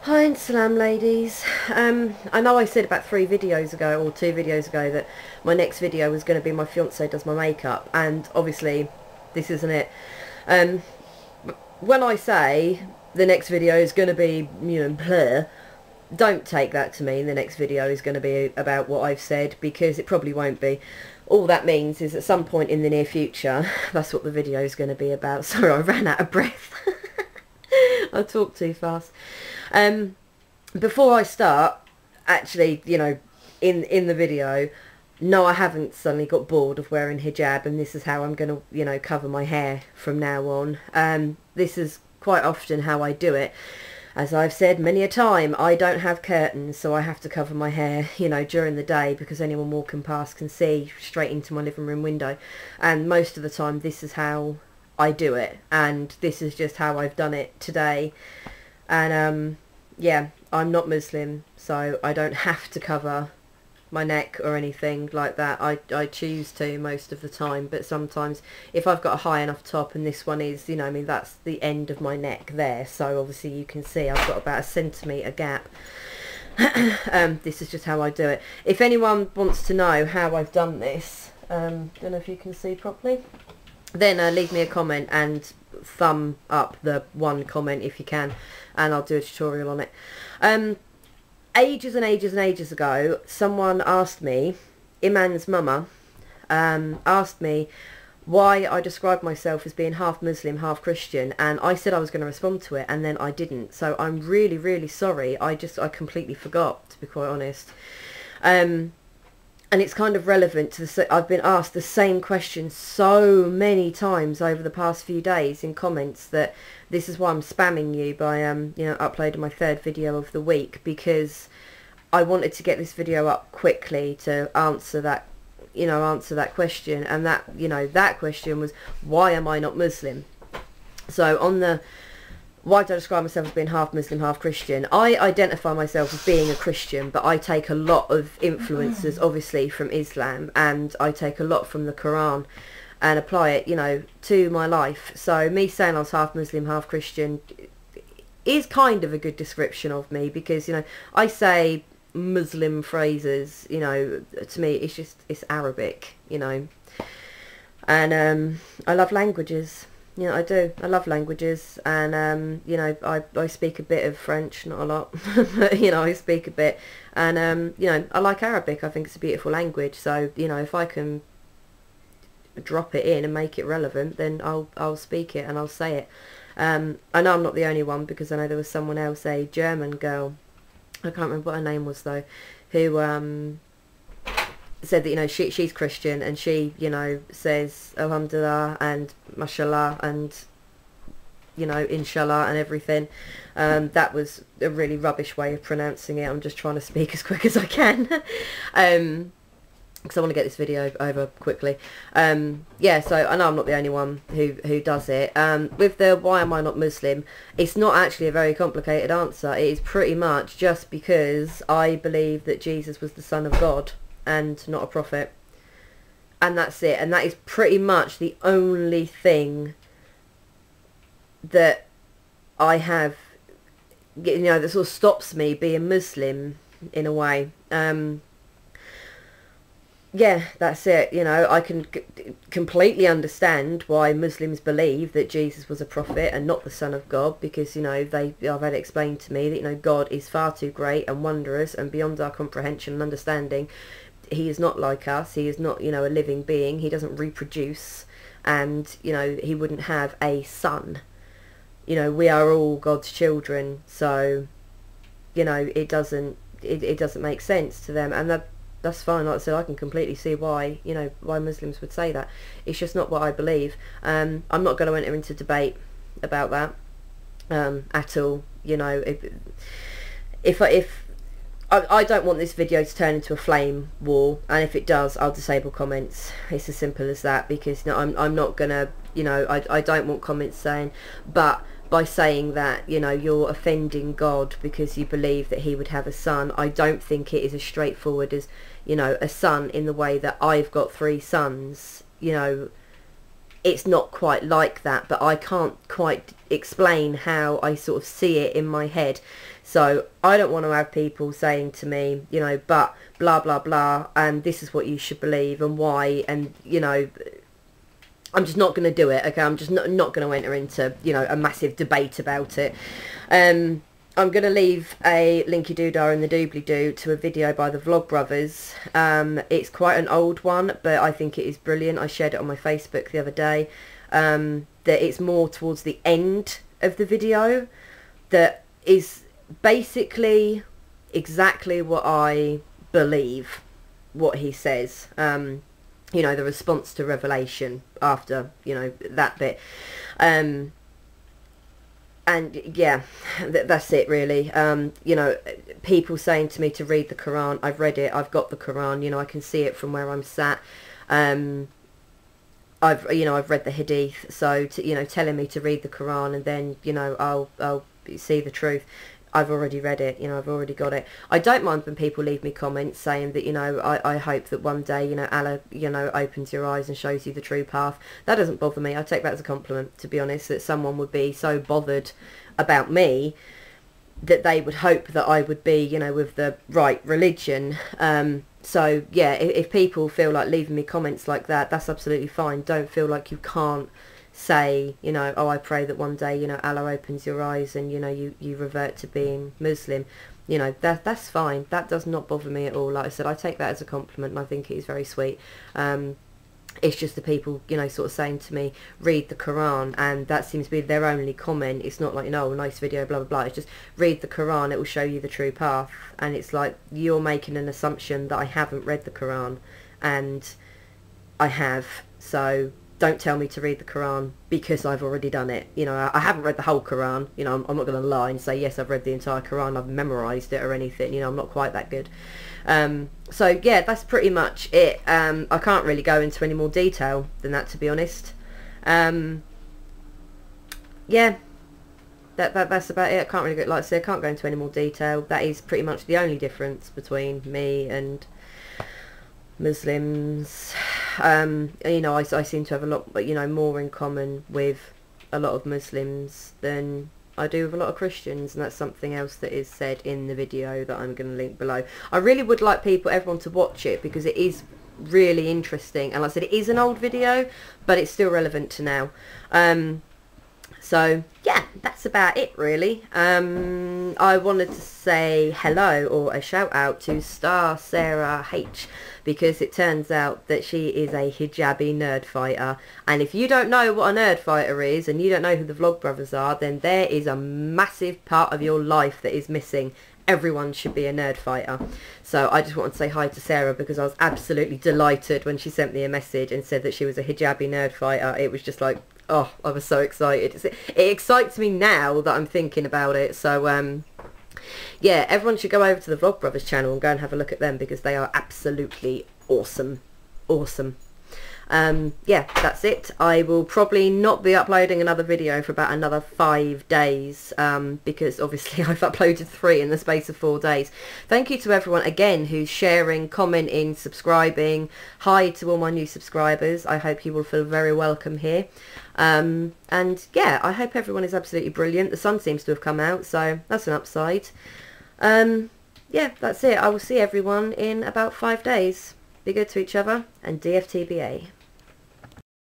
Hi and salam ladies. I know I said about 3 videos ago or 2 videos ago that my next video was going to be my fiance does my makeup, and obviously this isn't it. Um, when I say the next video is going to be, blur, don't take that to mean the next video is going to be about what I've said, because it probably won't be. All that means is at some point in the near future, that's what the video is going to be about. Sorry, I ran out of breath. I talk too fast. Before I start, actually, in the video, no, I haven't suddenly got bored of wearing hijab, and this is how I'm going to, cover my hair from now on. This is quite often how I do it. As I've said many a time, I don't have curtains, so I have to cover my hair, during the day, because anyone walking past can see straight into my living room window. And most of the time, this is how I do it, and this is just how I've done it today. And yeah, I'm not Muslim, so I don't have to cover my neck or anything like that. I choose to most of the time, but sometimes if I've got a high enough top, and this one is, that's the end of my neck there, so obviously you can see I've got about a centimetre gap. This is just how I do it. If anyone wants to know how I've done this, don't know if you can see properly, then leave me a comment and thumb up the one comment if you can, and I'll do a tutorial on it. Ages and ages and ages ago, someone asked me, Iman's mama, asked me why I described myself as being half Muslim, half Christian, and I said I was going to respond to it, and then I didn't. So I'm really, really sorry. I completely forgot, to be quite honest. And it's kind of relevant to I've been asked the same question so many times over the past few days in comments, that this is why I'm spamming you by uploading my 3rd video of the week, because I wanted to get this video up quickly to answer that question. And that question was, why am I not Muslim? So on the why do I describe myself as being half Muslim, half Christian? I identify myself as being a Christian, but I take a lot of influences, obviously, from Islam, and I take a lot from the Quran and apply it, to my life. So me saying I was half Muslim, half Christian is kind of a good description of me, because, I say Muslim phrases, to me it's Arabic, and I love languages. I do. I love languages, and I speak a bit of French, not a lot, but I speak a bit, and I like Arabic. I think it's a beautiful language. So if I can drop it in and make it relevant, then I'll speak it and I'll say it. I know I'm not the only one, because I know there was someone else, a German girl, I can't remember what her name was though, who said that she's Christian, and she says alhamdulillah and mashallah and inshallah and everything. That was a really rubbish way of pronouncing it. I'm just trying to speak as quick as I can, because I want to get this video over quickly. Yeah, so I know I'm not the only one who does it. With the why am I not Muslim, it's not actually a very complicated answer. It is pretty much just because I believe that Jesus was the Son of God and not a prophet, and that's it. And that is pretty much the only thing that I have, that sort of stops me being Muslim in a way. Yeah, that's it. I can completely understand why Muslims believe that Jesus was a prophet and not the Son of God, because I've had it explained to me that God is far too great and wondrous and beyond our comprehension and understanding. He is not like us. He is not, a living being. He doesn't reproduce, and he wouldn't have a son. We are all God's children, so it doesn't make sense to them, and that's fine. Like I said, I can completely see why why Muslims would say that. It's just not what I believe. I'm not going to enter into debate about that at all. If I don't want this video to turn into a flame war, and if it does, I'll disable comments. It's as simple as that, because I'm not gonna, I don't want comments saying, but by saying that you're offending God because you believe that he would have a son. I don't think it is as straightforward as a son, in the way that I've got 3 sons. it's not quite like that, but I can't quite explain how I sort of see it in my head. So I don't want to have people saying to me, you know, but blah blah blah, and this is what you should believe and why, and you know, I'm just not going to do it. Okay, I'm just not going to enter into, you know, a massive debate about it. I'm going to leave a linky doodah in the doobly doo to a video by the Vlogbrothers. It's quite an old one, but I think it is brilliant. I shared it on my Facebook the other day. That it's more towards the end of the video, that is basically exactly what I believe, what he says. You know, the response to Revelation after, you know, that bit. And yeah, that's it really. You know, people saying to me to read the Quran. I've read it. I've got the Quran. You know, I can see it from where I'm sat. I've read the Hadith. So, you know, telling me to read the Quran and then, you know, I'll see the truth. I've already read it, you know, I've already got it. I don't mind when people leave me comments saying that, you know, I hope that one day, you know, Allah, you know, opens your eyes and shows you the true path. That doesn't bother me. I take that as a compliment, to be honest, that someone would be so bothered about me that they would hope that I would be, you know, with the right religion. So, yeah, if people feel like leaving me comments like that, that's absolutely fine. Don't feel like you can't say, you know, oh, I pray that one day, you know, Allah opens your eyes and, you know, you revert to being Muslim. You know, that's fine. That does not bother me at all. Like I said, I take that as a compliment and I think it is very sweet. It's just the people, you know, sort of saying to me, read the Quran, and that seems to be their only comment. It's not like, you know, nice video, blah, blah, blah. It's just, read the Quran, it will show you the true path. And it's like, you're making an assumption that I haven't read the Quran, and I have. So don't tell me to read the Quran because I've already done it. You know, I haven't read the whole Quran. You know, I'm not going to lie and say, yes, I've read the entire Quran, I've memorised it or anything. You know, I'm not quite that good. So, yeah, that's pretty much it. I can't really go into any more detail than that, to be honest. Yeah, that's about it. I can't really go, like I said, I can't go into any more detail. That is pretty much the only difference between me and Muslims. You know, I seem to have a lot, you know, more in common with a lot of Muslims than I do with a lot of Christians, and that's something else that is said in the video that I'm going to link below. I really would like everyone to watch it because it is really interesting, and like I said, it is an old video, but it's still relevant to now. So yeah, that's about it really. I wanted to say hello or a shout out to Star Sarah H, because it turns out that she is a hijabi nerd fighter, and if you don't know what a nerd fighter is and you don't know who the Vlogbrothers are, then there is a massive part of your life that is missing. Everyone should be a nerd fighter. So I just wanted to say hi to Sarah because I was absolutely delighted when she sent me a message and said that she was a hijabi nerd fighter. It was just like, oh, I was so excited. It excites me now that I'm thinking about it. So yeah, everyone should go over to the Vlogbrothers channel and go and have a look at them because they are absolutely awesome. Awesome. Yeah, that's it. I will probably not be uploading another video for about another 5 days, because obviously I've uploaded 3 in the space of 4 days. Thank you to everyone again who's sharing, commenting, subscribing. Hi to all my new subscribers. I hope you will feel very welcome here. And yeah, I hope everyone is absolutely brilliant. The sun seems to have come out, so that's an upside. Yeah, that's it. I will see everyone in about 5 days. Be good to each other, and DFTBA.